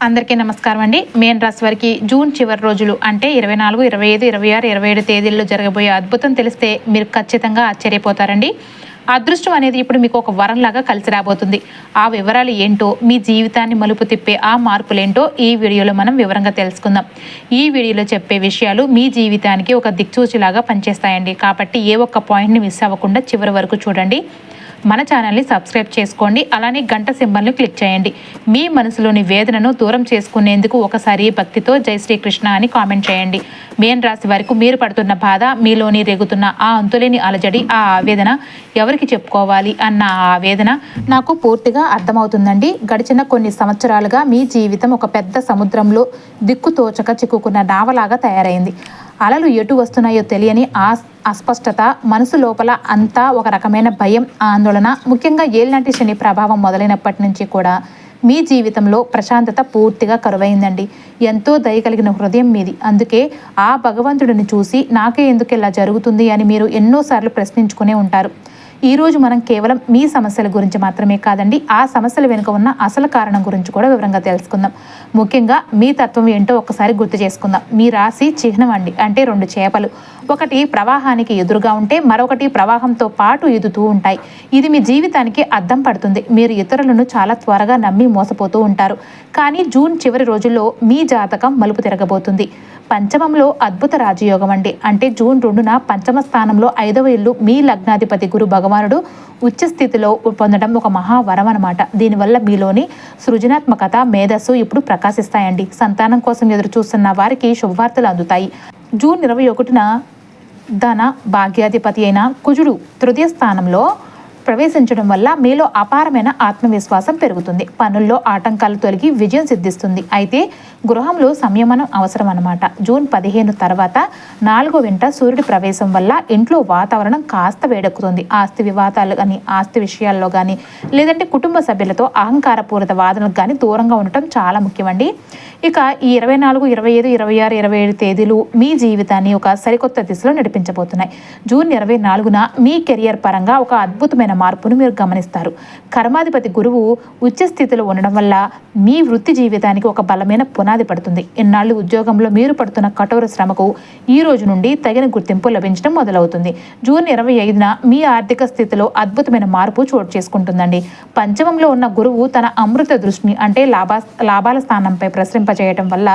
అందరికీ నమస్కారం అండి. మేన్ రాశి వారికి జూన్ చివరి రోజులు అంటే 24, 25, 26, 27 తేదీల్లో జరగబోయే అద్భుతం తెలిస్తే మీరు ఖచ్చితంగా ఆశ్చర్యపోతారండి. అదృష్టం అనేది ఇప్పుడు మీకు ఒక వరంలాగా కలిసి రాబోతుంది. ఆ వివరాలు ఏంటో, మీ జీవితాన్ని మలుపు తిప్పే ఆ మార్పులేంటో ఈ వీడియోలో మనం వివరంగా తెలుసుకుందాం. ఈ వీడియోలో చెప్పే విషయాలు మీ జీవితానికి ఒక దిక్సూచిలాగా పనిచేస్తాయండి. కాబట్టి ఏ ఒక్క పాయింట్ని మిస్ అవ్వకుండా చివరి వరకు చూడండి. మన ఛానల్ని సబ్స్క్రైబ్ చేసుకోండి. అలానే గంట సింబల్ని క్లిక్ చేయండి. మీ మనసులోని వేదనను దూరం చేసుకునేందుకు ఒకసారి భక్తితో జై శ్రీకృష్ణ అని కామెంట్ చేయండి. మేన్ రాశి వారికి మీరు పడుతున్న బాధ, మీలోని రేగుతున్న ఆ అంతులేని అలజడి, ఆ ఆవేదన ఎవరికి చెప్పుకోవాలి అన్న ఆ ఆవేదన నాకు పూర్తిగా అర్థమవుతుందండి. గడిచిన కొన్ని సంవత్సరాలుగా మీ జీవితం ఒక పెద్ద సముద్రంలో దిక్కుతోచక చిక్కుకున్న నావలాగా తయారైంది. అలలు ఎటు వస్తున్నాయో తెలియని అస్పష్టత, మనసు లోపల అంతా ఒక రకమైన భయం, ఆందోళన. ముఖ్యంగా ఏళ్ళనాటి శని ప్రభావం మొదలైనప్పటి నుంచి కూడా మీ జీవితంలో ప్రశాంతత పూర్తిగా కరువైందండి. ఎంతో దయ కలిగిన హృదయం మీది. అందుకే ఆ భగవంతుడిని చూసి నాకే ఎందుకు ఇలా జరుగుతుంది అని మీరు ఎన్నోసార్లు ప్రశ్నించుకునే ఉంటారు. ఈరోజు మనం కేవలం మీ సమస్యల గురించి మాత్రమే కాదండి, ఆ సమస్యల వెనుక ఉన్న అసలు కారణం గురించి కూడా వివరంగా తెలుసుకుందాం. ముఖ్యంగా మీ తత్వం ఏంటో ఒక్కసారి గుర్తు చేసుకుందాం. మీ రాశి చిహ్నం అండి, అంటే 2 చేపలు. ఒకటి ప్రవాహానికి ఎదురుగా ఉంటే మరొకటి ప్రవాహంతో పాటు ఎదుతూ ఉంటాయి. ఇది మీ జీవితానికి అద్దం పడుతుంది. మీరు ఇతరులను చాలా త్వరగా నమ్మి మోసపోతూ ఉంటారు. కానీ జూన్ చివరి రోజుల్లో మీ జాతకం మలుపు తిరగబోతుంది. పంచమంలో అద్భుత రాజయోగం అండి. అంటే జూన్ 2న పంచమ స్థానంలో 5వ ఇల్లు మీ లగ్నాధిపతి గురు భగవానుడు ఉచ్చ స్థితిలో పొందడం ఒక మహావరం అనమాట. దీనివల్ల మీలోని సృజనాత్మకత, మేధస్సు ఇప్పుడు ప్రకాశిస్తాయండి. సంతానం కోసం ఎదురు చూస్తున్న వారికి శుభవార్తలు అందుతాయి. జూన్ 21న ధన భాగ్యాధిపతి అయిన కుజుడు తృతీయ స్థానంలో ప్రవేశించడం వల్ల మీలో అపారమైన ఆత్మవిశ్వాసం పెరుగుతుంది. పనుల్లో ఆటంకాలు తొలగి విజయం సిద్ధిస్తుంది. అయితే గృహంలో సంయమనం అవసరం అన్నమాట. జూన్ 15 తర్వాత 4వ ఇంట సూర్యుడి ప్రవేశం వల్ల ఇంట్లో వాతావరణం కాస్త వేడెక్కుతుంది. ఆస్తి వివాదాలు కానీ, ఆస్తి విషయాల్లో కానీ, లేదంటే కుటుంబ సభ్యులతో అహంకారపూరిత వాదనలకు కానీ దూరంగా ఉండటం చాలా ముఖ్యమండి. ఇక ఈ 24, 25, 26, 27 తేదీలు మీ జీవితాన్ని ఒక సరికొత్త దిశలో నడిపించబోతున్నాయి. జూన్ 24న మీ కెరియర్ పరంగా ఒక అద్భుతమైన మార్పును మీరు గమనిస్తారు. కర్మాధిపతి గురువు ఉచ్చ స్థితిలో ఉండడం వల్ల మీ వృత్తి జీవితానికి ఒక బలమైన పునాది పడుతుంది. ఇన్నాళ్ళు ఉద్యోగంలో మీరు పడుతున్న కఠోర శ్రమకు ఈ రోజు నుండి తగిన గుర్తింపు లభించడం మొదలవుతుంది. జూన్ 25న మీ ఆర్థిక స్థితిలో అద్భుతమైన మార్పు చోటు చేసుకుంటుందండి. పంచమంలో ఉన్న గురువు తన అమృత దృష్టిని అంటే లాభాల స్థానంపై ప్రసరింపజేయడం వల్ల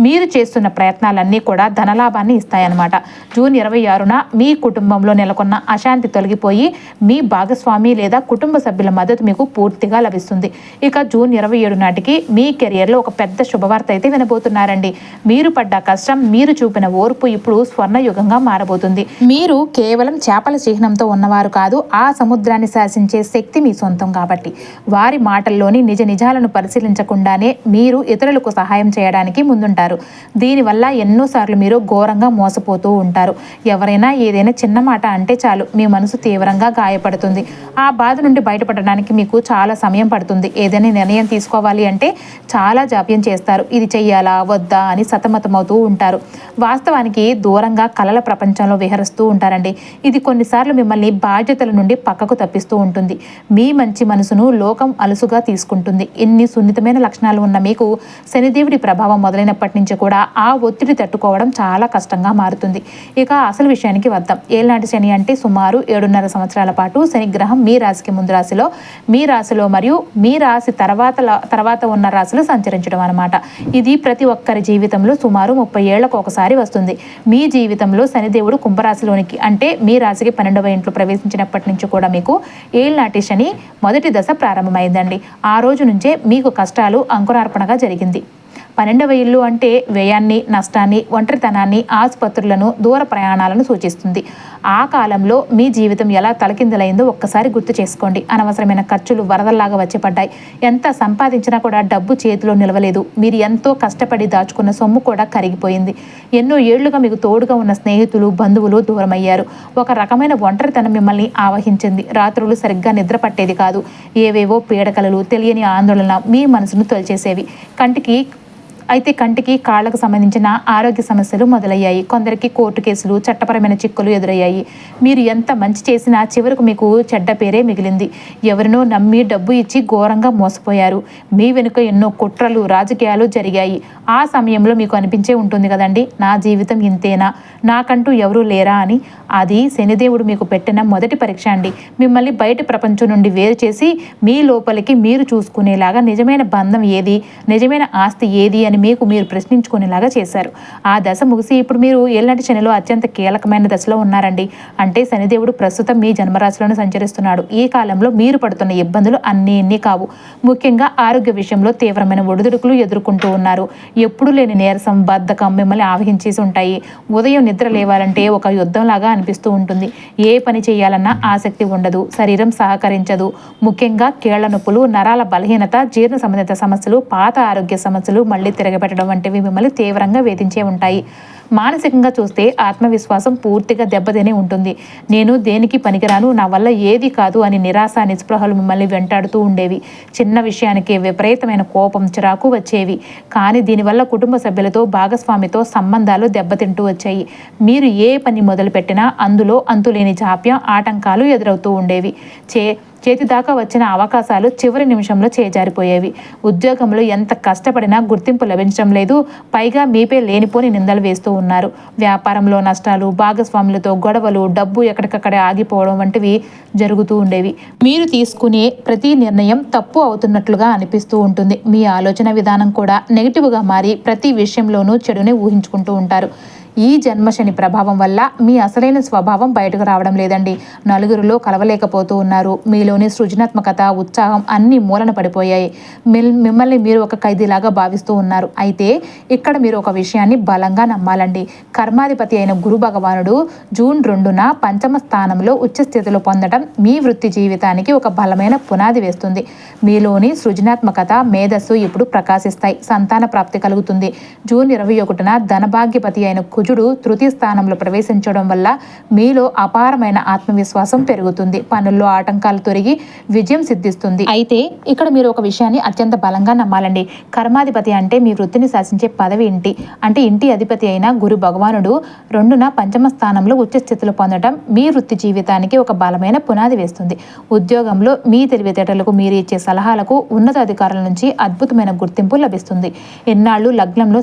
మీరు చేస్తున్న ప్రయత్నాలన్నీ కూడా ధనలాభాన్ని ఇస్తాయన్నమాట. జూన్ 26న మీ కుటుంబంలో నెలకొన్న అశాంతి తొలగిపోయి మీ భాగస్వామి లేదా కుటుంబ సభ్యుల మద్దతు మీకు పూర్తిగా లభిస్తుంది. ఇక జూన్ 27 నాటికి మీ కెరియర్లో ఒక పెద్ద శుభవార్త అయితే వినబోతున్నారండి. మీరు పడ్డ కష్టం, మీరు చూపిన ఓర్పు ఇప్పుడు స్వర్ణయుగంగా మారబోతుంది. మీరు కేవలం చేపల చిహ్నంతో ఉన్నవారు కాదు, ఆ సముద్రాన్ని శాసించే శక్తి మీ సొంతం. కాబట్టి వారి మాటల్లోని నిజాలను పరిశీలించకుండానే మీరు ఇతరులకు సహాయం చేయడానికి ముందుంటారు. దీనివల్ల ఎన్నోసార్లు మీరు ఘోరంగా మోసపోతూ ఉంటారు. ఎవరైనా ఏదైనా చిన్న మాట అంటే చాలు మీ మనసు తీవ్రంగా గాయపడుతుంది. ఆ బాధ నుండి బయటపడడానికి మీకు చాలా సమయం పడుతుంది. ఏదైనా నిర్ణయం తీసుకోవాలి అంటే చాలా జాప్యం చేస్తారు. ఇది చెయ్యాలా వద్దా అని సతమతమవుతూ ఉంటారు. వాస్తవానికి దూరంగా కలల ప్రపంచంలో విహరిస్తూ ఉంటారండి. ఇది కొన్నిసార్లు మిమ్మల్ని బాధ్యతల నుండి పక్కకు తప్పిస్తూ ఉంటుంది. మీ మంచి మనసును లోకం అలుసుగా తీసుకుంటుంది. ఇన్ని సున్నితమైన లక్షణాలు ఉన్న మీకు శనిదేవుడి ప్రభావం మొదలైనప్పటి నుంచి కూడా ఆ ఒత్తిడి తట్టుకోవడం చాలా కష్టంగా మారుతుంది. ఇక అసలు విషయానికి వద్దాం. ఏళ్ళనాటి శని అంటే సుమారు 7.5 సంవత్సరాల పాటు శని గ్రహం మీ రాశికి ముందు రాశిలో, మీ రాశిలో మరియు మీ రాశి తర్వాత ఉన్న రాశిలో సంచరించడం అనమాట. ఇది ప్రతి ఒక్కరి జీవితంలో సుమారు 30 ఏళ్లకు ఒకసారి వస్తుంది. మీ జీవితంలో శనిదేవుడు కుంభరాశిలోనికి అంటే మీ రాశికి 12వ ఇంట్లో ప్రవేశించినప్పటి నుంచి కూడా మీకు ఏళ్ళనాటి శని మొదటి దశ ప్రారంభమైందండి. ఆ రోజు నుంచే మీకు కష్టాలు అంకురార్పణగా జరిగింది. 12వ ఇల్లు అంటే వ్యయాన్ని, నష్టాన్ని, ఒంటరితనాన్ని, ఆసుపత్రులను, దూర ప్రయాణాలను సూచిస్తుంది. ఆ కాలంలో మీ జీవితం ఎలా తలకిందులైందో ఒక్కసారి గుర్తు చేసుకోండి. అనవసరమైన ఖర్చులు వరదల్లాగా వచ్చి పడ్డాయి. ఎంత సంపాదించినా కూడా డబ్బు చేతిలో నిలవలేదు. మీరు ఎంతో కష్టపడి దాచుకున్న సొమ్ము కూడా కరిగిపోయింది. ఎన్నో ఏళ్లుగా మీకు తోడుగా ఉన్న స్నేహితులు, బంధువులు దూరమయ్యారు. ఒక రకమైన ఒంటరితనం మిమ్మల్ని ఆవహించింది. రాత్రులు సరిగ్గా నిద్ర పట్టేది కాదు. ఏవేవో పీడకలలు, తెలియని ఆందోళన మీ మనసును తొలిచేసేవి. కంటికి అయితే కంటికి కాళ్లకు సంబంధించిన ఆరోగ్య సమస్యలు మొదలయ్యాయి. కొందరికి కోర్టు కేసులు, చట్టపరమైన చిక్కులు ఎదురయ్యాయి. మీరు ఎంత మంచి చేసినా చివరకు మీకు చెడ్డ పేరే మిగిలింది. ఎవరినో నమ్మి డబ్బు ఇచ్చి ఘోరంగా మోసపోయారు. మీ వెనుక ఎన్నో కుట్రలు, రాజకీయాలు జరిగాయి. ఆ సమయంలో మీకు అనిపించే ఉంటుంది కదండి, నా జీవితం ఇంతేనా, నాకంటూ ఎవరూ లేరా అని. అది శనిదేవుడు మీకు పెట్టిన మొదటి పరీక్ష అండి. మిమ్మల్ని బయట ప్రపంచం నుండి వేరు చేసి మీ లోపలికి మీరు చూసుకునేలాగా నిజమైన బంధం ఏది, నిజమైన ఆస్తి ఏది అని మీకు మీరు ప్రశ్నించుకునేలాగా చేశారు. ఆ దశ ముగిసి ఇప్పుడు మీరు ఏళ్ళనాటి శనిలో అత్యంత కీలకమైన దశలో ఉన్నారండి. అంటే శనిదేవుడు ప్రస్తుతం మీ జన్మరాశిలోనే సంచరిస్తున్నాడు. ఈ కాలంలో మీరు పడుతున్న ఇబ్బందులు అన్నీ కావు. ముఖ్యంగా ఆరోగ్య విషయంలో తీవ్రమైన ఒడిదుడుకులు ఎదుర్కొంటూ ఉన్నారు. ఎప్పుడూ లేని నీరసం, బద్ధకం మిమ్మల్ని ఆవహించేసి ఉంటాయి. ఉదయం నిద్ర లేవాలంటే ఒక యుద్ధంలాగా అనిపిస్తూ ఉంటుంది. ఏ పని చేయాలన్నా ఆసక్తి ఉండదు, శరీరం సహకరించదు. ముఖ్యంగా కీళ్ల నొప్పులు, నరాల బలహీనత, జీర్ణ సంబంధిత సమస్యలు, పాత ఆరోగ్య సమస్యలు మళ్ళీ తిరగబెట్టడం వంటివి మిమ్మల్ని తీవ్రంగా వేధించే ఉంటాయి. మానసికంగా చూస్తే ఆత్మవిశ్వాసం పూర్తిగా దెబ్బతిని ఉంటుంది. నేను దేనికి పనికిరాను, నా వల్ల ఏది కాదు అని నిరాశ, నిస్పృహలు మిమ్మల్ని వెంటాడుతూ ఉండేవి. చిన్న విషయానికి విపరీతమైన కోపం, చిరాకు వచ్చేవి. కానీ దీనివల్ల కుటుంబ సభ్యులతో, భాగస్వామితో సంబంధాలు దెబ్బతింటూ వచ్చాయి. మీరు ఏ పని మొదలుపెట్టినా అందులో అంతులేని జాప్యం, ఆటంకాలు ఎదురవుతూ ఉండేవి. చేతిదాకా వచ్చిన అవకాశాలు చివరి నిమిషంలో చేజారిపోయేవి. ఉద్యోగంలో ఎంత కష్టపడినా గుర్తింపు లభించడం లేదు. పైగా మీపై లేనిపోని నిందలు వేస్తూ ఉన్నారు. వ్యాపారంలో నష్టాలు, భాగస్వాములతో గొడవలు, డబ్బు ఎక్కడికక్కడే ఆగిపోవడం వంటివి జరుగుతూ ఉండేవి. మీరు తీసుకునే ప్రతి నిర్ణయం తప్పు అవుతున్నట్లుగా అనిపిస్తూ ఉంటుంది. మీ ఆలోచన విధానం కూడా నెగిటివ్గా మారి ప్రతి విషయంలోనూ చెడుని ఊహించుకుంటూ ఉంటారు. ఈ జన్మశని ప్రభావం వల్ల మీ అసలైన స్వభావం బయటకు రావడం లేదండి. నలుగురిలో కలవలేకపోతూ ఉన్నారు. మీలోని సృజనాత్మకత, ఉత్సాహం అన్ని మూలన పడిపోయాయి. మిమ్మల్ని మీరు ఒక ఖైదీలాగా భావిస్తూ ఉన్నారు. అయితే ఇక్కడ మీరు ఒక విషయాన్ని బలంగా నమ్మాలండి. కర్మాధిపతి అయిన గురు భగవానుడు జూన్ 2న పంచమ స్థానంలో ఉచ్చస్థితిలో పొందడం మీ వృత్తి జీవితానికి ఒక బలమైన పునాది వేస్తుంది. మీలోని సృజనాత్మకత, మేధస్సు ఇప్పుడు ప్రకాశిస్తాయి. సంతాన ప్రాప్తి కలుగుతుంది. జూన్ 21న ధనభాగ్యపతి అయిన కుజుడు తృతీయ స్థానంలో ప్రవేశించడం వల్ల మీలో అపారమైన ఆత్మవిశ్వాసం పెరుగుతుంది. పనుల్లో ఆటంకాలు తొలగి విజయం సిద్ధిస్తుంది. అయితే ఇక్కడ మీరు ఒక విషయాన్ని అత్యంత బలంగా నమ్మాలండి. కర్మాధిపతి అంటే మీ వృత్తిని శాసించే పదవి ఇంటి. అంటే ఇంటి అధిపతి అయిన గురు భగవానుడు 2న పంచమ స్థానంలో ఉచ్చ స్థితిలో పొందడం మీ వృత్తి జీవితానికి ఒక బలమైన పునాది వేస్తుంది. ఉద్యోగంలో మీ తెలివితేటలకు, మీరు ఇచ్చే సలహాలకు ఉన్నతాధికారుల నుంచి అద్భుతమైన గుర్తింపు లభిస్తుంది. ఎన్నాళ్ళు లగ్నంలో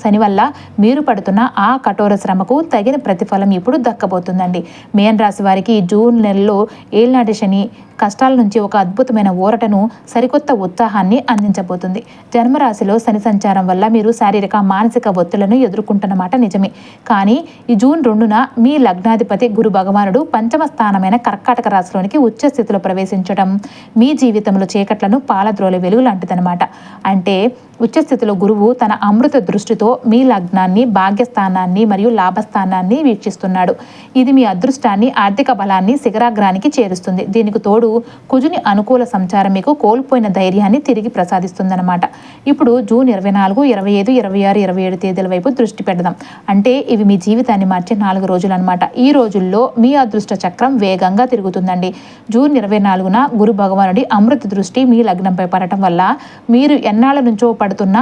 శని వల్ల మీరు పడుతున్న ఆ కఠోర శ్రమకు తగిన ప్రతిఫలం ఇప్పుడు దక్కబోతుందండి. మేన్ రాశి వారికి జూన్ నెలలో ఏళ్ళనాటి శని కష్టాల నుంచి ఒక అద్భుతమైన ఊరటను, సరికొత్త ఉత్సాహాన్ని అందించబోతుంది. జన్మరాశిలో శని సంచారం వల్ల మీరు శారీరక, మానసిక ఒత్తిళ్లను ఎదుర్కొంటున్నమాట నిజమే. కానీ ఈ జూన్ 2న మీ లగ్నాధిపతి గురు భగవానుడు పంచమ స్థానమైన కర్కాటక రాశిలోనికి ఉచ్చ స్థితిలో ప్రవేశించడం మీ జీవితంలో చీకట్లను పాలద్రోలే వెలుగు లాంటిదనమాట. అంటే ఉచ్చస్థితిలో గురువు తన అమృత దృష్టితో మీ లగ్నాన్ని, భాగ్యస్థానాన్ని మరియు లాభస్థానాన్ని వీక్షిస్తున్నాడు. ఇది మీ అదృష్టాన్ని, ఆర్థిక బలాన్ని శిఖరాగ్రానికి చేరుస్తుంది. దీనికి తోడు కుజుని అనుకూల సంచారం మీకు కోల్పోయిన ధైర్యాన్ని తిరిగి ప్రసాదిస్తుందన్నమాట. ఇప్పుడు జూన్ 24, 25, 26, 27 తేదీల వైపు దృష్టి పెడదాం. అంటే ఇవి మీ జీవితాన్ని మార్చే 4 రోజులు అనమాట. ఈ రోజుల్లో మీ అదృష్ట చక్రం వేగంగా తిరుగుతుందండి. జూన్ 24న గురు భగవానుడి అమృత దృష్టి మీ లగ్నంపై పడటం వల్ల మీరు ఎన్నాళ్ళ నుంచో పడుతున్న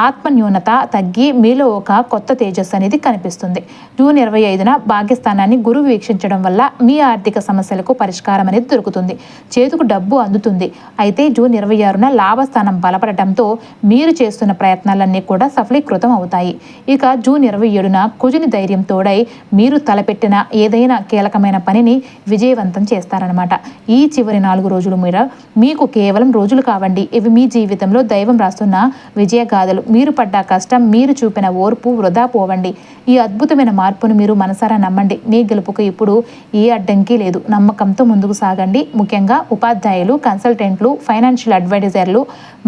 ఆత్మన్యూనత తగ్గి మీలో ఒక కొత్త తేజస్సు అనేది కనిపిస్తుంది. జూన్ 25న భాగ్యస్థానాన్ని గురువు వీక్షించడం వల్ల మీ ఆర్థిక సమస్యలకు పరిష్కారం అనేది దొరుకుతుంది. చేతుకు డబ్బు అందుతుంది. అయితే జూన్ 26న లాభస్థానం బలపడటంతో మీరు చేస్తున్న ప్రయత్నాలన్నీ కూడా సఫలీకృతం అవుతాయి. ఇక జూన్ 27న కుజుని ధైర్యం తోడై మీరు తలపెట్టిన ఏదైనా కీలకమైన పనిని విజయవంతం చేస్తారనమాట. ఈ చివరి 4 రోజులు మీకు కేవలం రోజులు కావండి. ఇవి మీ జీవితంలో దైవం రాస్తున్న విజయగాథలు. మీరు పడ్డ కష్టం, మీరు చూపిన ఓర్పు వృధా పోవండి. ఈ అద్భుతమైన మార్పును మీరు మనసారా నమ్మండి. మీ గెలుపుకు ఇప్పుడు ఏ అడ్డంకి లేదు. నమ్మకంతో ముందుకు సాగండి. ముఖ్యంగా ఉపాధ్యాయులు, కన్సల్టెంట్లు, ఫైనాన్షియల్ అడ్వైజర్లు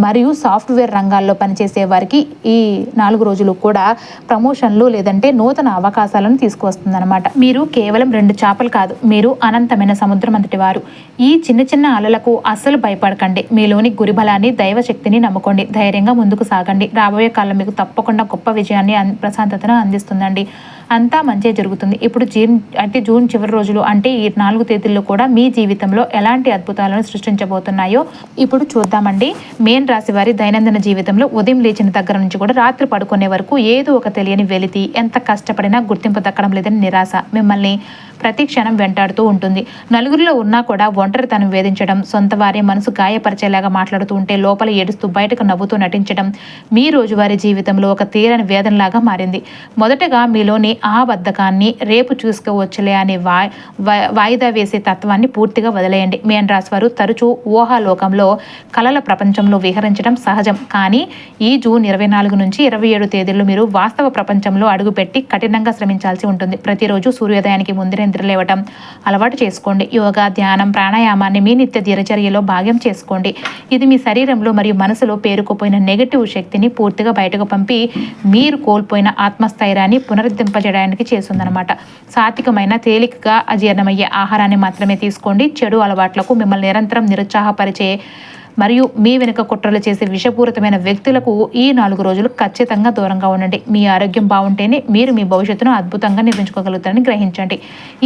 మరియు సాఫ్ట్వేర్ రంగాల్లో పనిచేసే వారికి ఈ 4 రోజులు కూడా ప్రమోషన్లు లేదంటే నూతన అవకాశాలను తీసుకువస్తుందన్నమాట. మీరు కేవలం 2 చేపలు కాదు, మీరు అనంతమైన సముద్రం అంతటి వారు. ఈ చిన్న చిన్న అలలకు అస్సలు భయపడకండి. మీలోని గురిబలాన్ని, దైవశక్తిని నమ్ముకోండి. ధైర్యంగా ముందుకు సాగండి. రాబోయే కాలం మీకు తప్పకుండా గొప్ప విజయాన్ని ప్రశాంతతను అందిస్తుందండి. అంతా మంచి జరుగుతుంది. ఇప్పుడు జూన్ చివరి రోజులు అంటే ఈ 4 తేదీల్లో కూడా మీ జీవితంలో ఎలాంటి అద్భుతాలను సృష్టించబోతున్నాయో ఇప్పుడు చూద్దామండి. మేన్ రాశి వారి దైనందిన జీవితంలో ఉదయం లేచిన దగ్గర నుంచి కూడా రాత్రి పడుకునే వరకు ఏదో ఒక తెలియని వెలితి, ఎంత కష్టపడినా గుర్తింపు దక్కడం లేదని నిరాశ మిమ్మల్ని ప్రతి క్షణం వెంటాడుతూ ఉంటుంది. నలుగురిలో ఉన్నా కూడా ఒంటరితనం వేధించడం, సొంత వారి మనసు గాయపరిచేలాగా మాట్లాడుతూ ఉంటే లోపల ఏడుస్తూ బయటకు నవ్వుతూ నటించడం మీ రోజువారీ జీవితంలో ఒక తీరని వేదనలాగా మారింది. మొదటగా మీలోని ఆ బద్ధకాన్ని రేపు చూసుకోవచ్చులే అనే వాయిదా వేసే తత్వాన్ని పూర్తిగా వదిలేయండి. మేన్ రాశి వారు తరచూ ఊహాలోకంలో కలల ప్రపంచంలో విహరించడం సహజం. కానీ ఈ జూన్ 24 నుంచి 27 తేదీల్లో మీరు వాస్తవ ప్రపంచంలో అడుగుపెట్టి కఠినంగా శ్రమించాల్సి ఉంటుంది. ప్రతిరోజు సూర్యోదయానికి ముందు నిద్రలేవటం అలవాటు చేసుకోండి. యోగా, ధ్యానం, ప్రాణాయామాన్ని మీ నిత్య దినచర్యలో భాగం చేసుకోండి. ఇది మీ శరీరంలో మరియు మనసులో పేరుకుపోయిన నెగటివ్ శక్తిని పూర్తిగా బయటకు పంపి మీరు కోల్పోయిన ఆత్మస్థైర్యాన్ని పునరుద్ధరింపజేయడానికి చేస్తుందన్నమాట. సాత్వికమైన తేలికగా అజీర్ణమయ్యే ఆహారాన్ని మాత్రమే తీసుకోండి. చెడు అలవాట్లకు మిమ్మల్ని నిరంతరం నిరుత్సాహపరిచే మరియు మీ వెనుక కుట్రలు చేసే విషపూరితమైన వ్యక్తులకు ఈ 4 రోజులు ఖచ్చితంగా దూరంగా ఉండండి. మీ ఆరోగ్యం బాగుంటేనే మీరు మీ భవిష్యత్తును అద్భుతంగా నిర్మించుకోగలుగుతారని గ్రహించండి.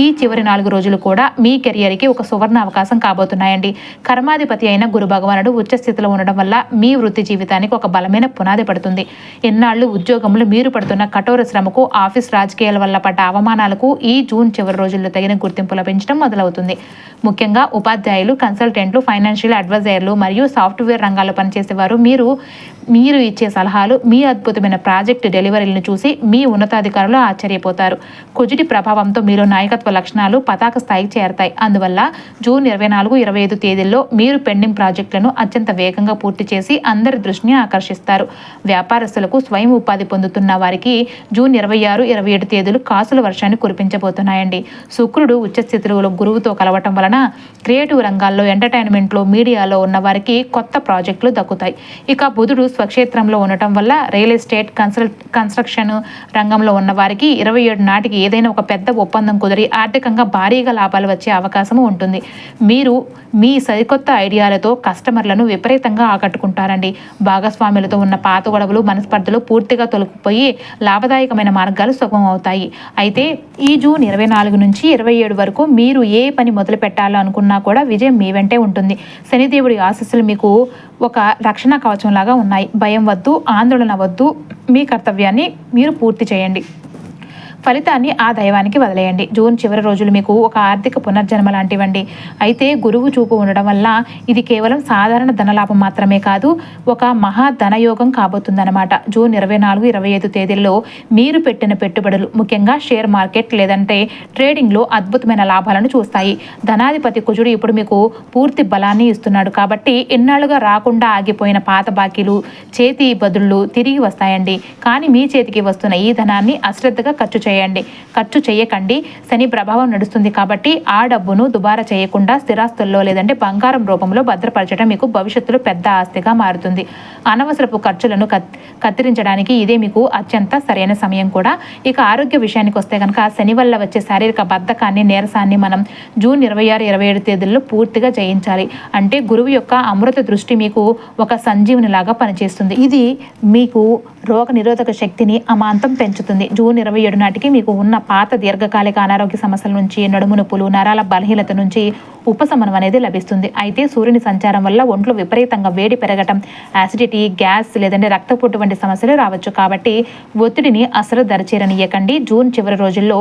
ఈ చివరి 4 రోజులు కూడా మీ కెరియర్కి ఒక సువర్ణ అవకాశం కాబోతున్నాయండి. కర్మాధిపతి అయిన గురు భగవానుడు ఉచ్చ స్థితిలో ఉండడం వల్ల మీ వృత్తి జీవితానికి ఒక బలమైన పునాది పడుతుంది. ఎన్నాళ్ళు ఉద్యోగంలో మీరు పడుతున్న కఠోర శ్రమకు, ఆఫీస్ రాజకీయాల వల్ల పడ్డ అవమానాలకు ఈ జూన్ చివరి రోజుల్లో తగిన గుర్తింపు లభించడం మొదలవుతుంది. ముఖ్యంగా ఉపాధ్యాయులు, కన్సల్టెంట్లు, ఫైనాన్షియల్ అడ్వైజర్లు మరియు సాఫ్ట్వేర్ రంగాల్లో పనిచేసేవారు మీరు ఇచ్చే సలహాలు, మీ అద్భుతమైన ప్రాజెక్టు డెలివరీలను చూసి మీ ఉన్నతాధికారులు ఆశ్చర్యపోతారు. కుజుడి ప్రభావంతో మీలో నాయకత్వ లక్షణాలు పతాక స్థాయికి చేరతాయి. అందువల్ల జూన్ 24, 25 తేదీల్లో మీరు పెండింగ్ ప్రాజెక్టులను అత్యంత వేగంగా పూర్తి చేసి అందరి దృష్టిని ఆకర్షిస్తారు. వ్యాపారస్తులకు, స్వయం ఉపాధి పొందుతున్న వారికి జూన్ 26, 27 తేదీలు కాసుల వర్షాన్ని కురిపించబోతున్నాయండి. శుక్రుడు ఉచ్చస్థితిలో గురువుతో కలవటం వలన క్రియేటివ్ రంగాల్లో, ఎంటర్టైన్మెంట్లో, మీడియాలో ఉన్న వారికి కొత్త ప్రాజెక్టులు దక్కుతాయి. ఇక బుధుడు స్వక్షేత్రంలో ఉండటం వల్ల రియల్ ఎస్టేట్, కన్స్ట్రక్షన్ రంగంలో ఉన్న వారికి 27 నాటికి ఏదైనా ఒక పెద్ద ఒప్పందం కుదిరి ఆర్థికంగా భారీగా లాభాలు వచ్చే అవకాశం ఉంటుంది. మీరు మీ సరికొత్త ఐడియాలతో కస్టమర్లను విపరీతంగా ఆకట్టుకుంటారండి. భాగస్వాములతో ఉన్న పాత గొడవలు, మనస్పర్ధలు పూర్తిగా తొలగిపోయి లాభదాయకమైన మార్గాలు సుగమం అవుతాయి. అయితే ఈ జూన్ 24 నుంచి 27 వరకు మీరు ఏ పని మొదలు పెట్టాలో అనుకున్నా కూడా విజయం మీ వెంటే ఉంటుంది. శనిదేవుడి ఆశీస్సులు మీకు ఒక రక్షణ కవచంలాగా ఉన్నాయి. భయం వద్దు, ఆందోళన వద్దు. మీ కర్తవ్యాన్ని మీరు పూర్తి చేయండి. ఫలితాన్ని ఆ దైవానికి వదిలేయండి. జూన్ చివరి రోజులు మీకు ఒక ఆర్థిక పునర్జన్మ లాంటివండి. అయితే గురువు చూపు ఉండడం వల్ల ఇది కేవలం సాధారణ ధనలాభం మాత్రమే కాదు, ఒక మహా ధనయోగం కాబోతుందన్నమాట. జూన్ 24, 25 తేదీల్లో మీరు పెట్టిన పెట్టుబడులు, ముఖ్యంగా షేర్ మార్కెట్ లేదంటే ట్రేడింగ్లో అద్భుతమైన లాభాలను చూస్తాయి. ధనాధిపతి కుజుడు ఇప్పుడు మీకు పూర్తి బలాన్ని ఇస్తున్నాడు కాబట్టి ఎన్నాళ్ళుగా రాకుండా ఆగిపోయిన పాత బాకీలు, చేతి బదుళ్ళు తిరిగి వస్తాయండి. కానీ మీ చేతికి వస్తున్న ఈ ధనాన్ని అశ్రద్ధగా ఖర్చు చేయకండి. శని ప్రభావం నడుస్తుంది కాబట్టి ఆ డబ్బును దుబారా చేయకుండా స్థిరాస్తుల్లో లేదంటే బంగారం రూపంలో భద్రపరచడం మీకు భవిష్యత్తులో పెద్ద ఆస్తిగా మారుతుంది. అనవసరపు ఖర్చులను కత్తిరించడానికి ఇదే మీకు అత్యంత సరైన సమయం కూడా. ఇక ఆరోగ్య విషయానికి వస్తే కనుక శని వల్ల వచ్చే శారీరక బద్ధకాన్ని, నీరసాన్ని మనం జూన్ 26, 27 తేదీల్లో పూర్తిగా జయించాలి. అంటే గురువు యొక్క అమృత దృష్టి మీకు ఒక సంజీవునిలాగా పనిచేస్తుంది. ఇది మీకు రోగ నిరోధక శక్తిని అమాంతం పెంచుతుంది. జూన్ 27 నాటికి మీకు ఉన్న పాత దీర్ఘకాలిక అనారోగ్య సమస్యల నుంచి, నడుము నొప్పులు, నరాల బలహీనత నుంచి ఉపశమనం అనేది లభిస్తుంది. అయితే సూర్యుని సంచారం వల్ల ఒంట్లో విపరీతంగా వేడి పెరగటం, యాసిడిటీ, గ్యాస్ లేదంటే రక్తపోటు వంటి సమస్యలు రావచ్చు. కాబట్టి ఒత్తిడిని అసలు దరిచేరనియ్యకండి. జూన్ చివరి రోజుల్లో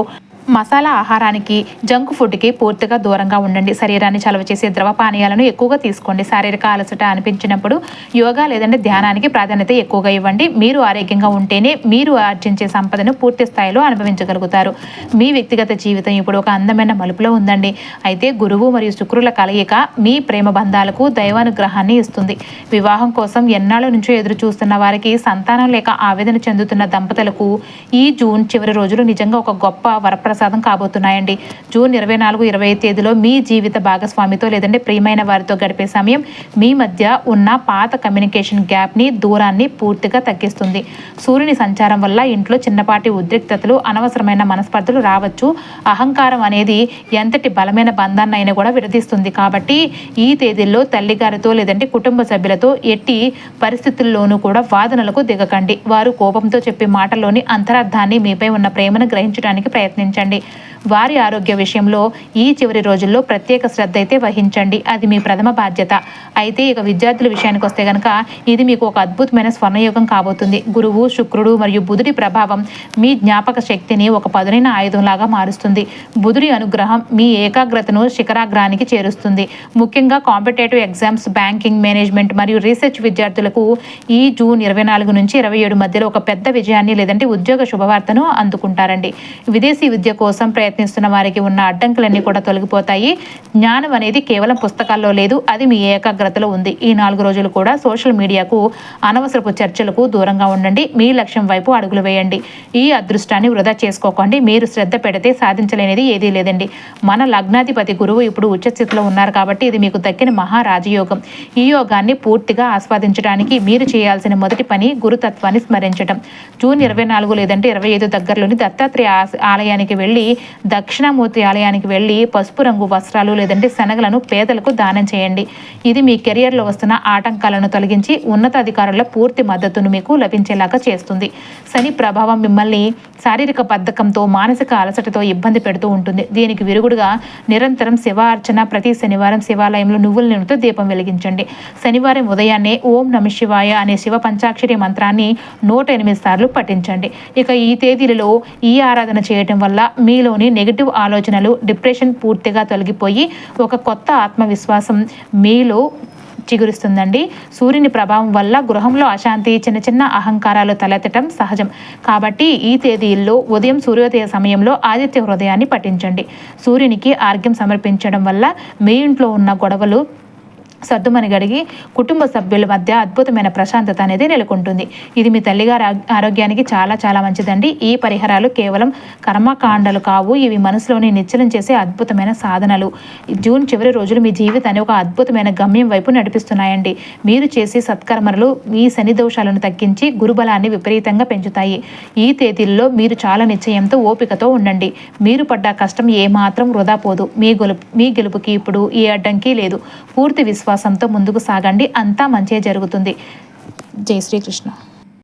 మసాలా ఆహారానికి, జంక్ ఫుడ్కి పూర్తిగా దూరంగా ఉండండి. శరీరాన్ని చలవ చేసే ద్రవ పానీయాలను ఎక్కువగా తీసుకోండి. శారీరక అలసట అనిపించినప్పుడు యోగా లేదంటే ధ్యానానికి ప్రాధాన్యత ఎక్కువగా ఇవ్వండి. మీరు ఆరోగ్యంగా ఉంటేనే మీరు ఆర్జించే సంపదను పూర్తి స్థాయిలో అనుభవించగలుగుతారు. మీ వ్యక్తిగత జీవితం ఇప్పుడు ఒక అందమైన మలుపులో ఉందండి. అయితే గురువు మరియు శుక్రుల కలయిక మీ ప్రేమ బంధాలకు దైవానుగ్రహాన్ని ఇస్తుంది. వివాహం కోసం ఎన్నాళ్ళ నుంచో ఎదురు చూస్తున్న వారికి, సంతానం లేక ఆవేదన చెందుతున్న దంపతులకు ఈ జూన్ చివరి రోజులు నిజంగా ఒక గొప్ప వరప్రద వరప్రసాదం కాబోతున్నాయండి. జూన్ 24, 25 తేదీలో మీ జీవిత భాగస్వామితో లేదంటే ప్రియమైన వారితో గడిపే సమయం మీ మధ్య ఉన్న పాత కమ్యూనికేషన్ గ్యాప్ని, దూరాన్ని పూర్తిగా తగ్గిస్తుంది. సూర్యుని సంచారం వల్ల ఇంట్లో చిన్నపాటి ఉద్రిక్తతలు, అనవసరమైన మనస్పర్ధలు రావచ్చు. అహంకారం అనేది ఎంతటి బలమైన బంధాన్ని అయినా కూడా విడదీస్తుంది. కాబట్టి ఈ తేదీల్లో తల్లిగారితో లేదంటే కుటుంబ సభ్యులతో ఎట్టి పరిస్థితుల్లోనూ కూడా వాదనలకు దిగకండి. వారు కోపంతో చెప్పే మాటల్లోని అంతరార్థాన్ని, మీపై ఉన్న ప్రేమను గ్రహించడానికి ప్రయత్నించండి. వారి ఆరోగ్య విషయంలో ఈ చివరి రోజుల్లో ప్రత్యేక శ్రద్ధ అయితే వహించండి. అది మీ ప్రథమ బాధ్యత. అయితే ఇక విద్యార్థుల విషయానికి వస్తే కనుక ఇది మీకు ఒక అద్భుతమైన స్వర్ణయుగం కాబోతుంది. గురువు, శుక్రుడు మరియు బుధుడి ప్రభావం మీ జ్ఞాపక శక్తిని ఒక పదునైన ఆయుధంలాగా మారుస్తుంది. బుధుడి అనుగ్రహం మీ ఏకాగ్రతను శిఖరాగ్రానికి చేరుస్తుంది. ముఖ్యంగా కాంపిటేటివ్ ఎగ్జామ్స్, బ్యాంకింగ్, మేనేజ్మెంట్ మరియు రీసెర్చ్ విద్యార్థులకు ఈ జూన్ 24 నుంచి 27 మధ్యలో ఒక పెద్ద విజయాన్ని లేదంటే ఉద్యోగ శుభవార్తను అందుకుంటారండి. విదేశీ విద్య కోసం ప్రయత్నిస్తున్న వారికి ఉన్న అడ్డంకులన్నీ కూడా తొలగిపోతాయి. జ్ఞానం అనేది కేవలం పుస్తకాల్లో లేదు, అది మీ ఏకాగ్రతలో ఉంది. ఈ 4 రోజులు కూడా సోషల్ మీడియాకు, అనవసరపు చర్చలకు దూరంగా ఉండండి. మీ లక్ష్యం వైపు అడుగులు వేయండి. ఈ అదృష్టాన్ని వృధా చేసుకోకండి. మీరు శ్రద్ధ పెడితే సాధించలేనిది ఏదీ లేదండి. మన లగ్నాధిపతి గురువు ఇప్పుడు ఉచ్చస్థితిలో ఉన్నారు కాబట్టి ఇది మీకు దక్కిన మహారాజయోగం. ఈ యోగాన్ని పూర్తిగా ఆస్వాదించడానికి మీరు చేయాల్సిన మొదటి పని గురుతత్వాన్ని స్మరించడం. జూన్ 24 లేదంటే 25 దగ్గరలోని దత్తాత్రేయ ఆలయానికి వెళ్ళి, దక్షిణామూర్తి ఆలయానికి వెళ్ళి పసుపు రంగు వస్త్రాలు లేదంటే శనగలను పేదలకు దానం చేయండి. ఇది మీ కెరియర్లో వస్తున్న ఆటంకాలను తొలగించి ఉన్నతాధికారుల పూర్తి మద్దతును మీకు లభించేలాగా చేస్తుంది. శని ప్రభావం మిమ్మల్ని శారీరక బద్ధకంతో, మానసిక అలసటతో ఇబ్బంది పెడుతూ ఉంటుంది. దీనికి విరుగుడుగా నిరంతరం శివార్చన, ప్రతి శనివారం శివాలయంలో నువ్వుల నూనెతో దీపం వెలిగించండి. శనివారం ఉదయాన్నే ఓం నమః శివాయ అనే శివ పంచాక్షరి మంత్రాన్ని 108 సార్లు పఠించండి. ఇక ఈ తేదీలలో ఈ ఆరాధన చేయటం వల్ల మీలోని నెగిటివ్ ఆలోచనలు, డిప్రెషన్ పూర్తిగా తొలగిపోయి ఒక కొత్త ఆత్మవిశ్వాసం మీలో చిగురిస్తుందండి. సూర్యుని ప్రభావం వల్ల గృహంలో అశాంతి, చిన్న చిన్న అహంకారాలు తలెత్తడం సహజం. కాబట్టి ఈ తేదీల్లో ఉదయం సూర్యోదయ సమయంలో ఆదిత్య హృదయాన్ని పఠించండి. సూర్యునికి ఆర్ఘ్యం సమర్పించడం వల్ల మీ ఇంట్లో ఉన్న గొడవలు సర్దుమని గడిగి కుటుంబ సభ్యుల మధ్య అద్భుతమైన ప్రశాంతత అనేది నెలకొంటుంది. ఇది మీ తల్లిగారి ఆరోగ్యానికి చాలా చాలా మంచిదండి. ఈ పరిహారాలు కేవలం కర్మకాండలు కావు, ఇవి మనసులోని నిశ్చలం చేసే అద్భుతమైన సాధనలు. జూన్ చివరి రోజులు మీ జీవితాన్ని ఒక అద్భుతమైన గమ్యం వైపు నడిపిస్తున్నాయండి. మీరు చేసే సత్కర్మలు మీ శని దోషాలను తగ్గించి గురుబలాన్ని విపరీతంగా పెంచుతాయి. ఈ తేదీల్లో మీరు చాలా నిశ్చయంతో, ఓపికతో ఉండండి. మీరు పడ్డ కష్టం ఏమాత్రం వృధా పోదు. మీ గెలుపుకి ఇప్పుడు ఏ అడ్డంకి లేదు. పూర్తి విశ్వాసంతో ముందుకు సాగండి. అంతా మంచే జరుగుతుంది. జై శ్రీకృష్ణ.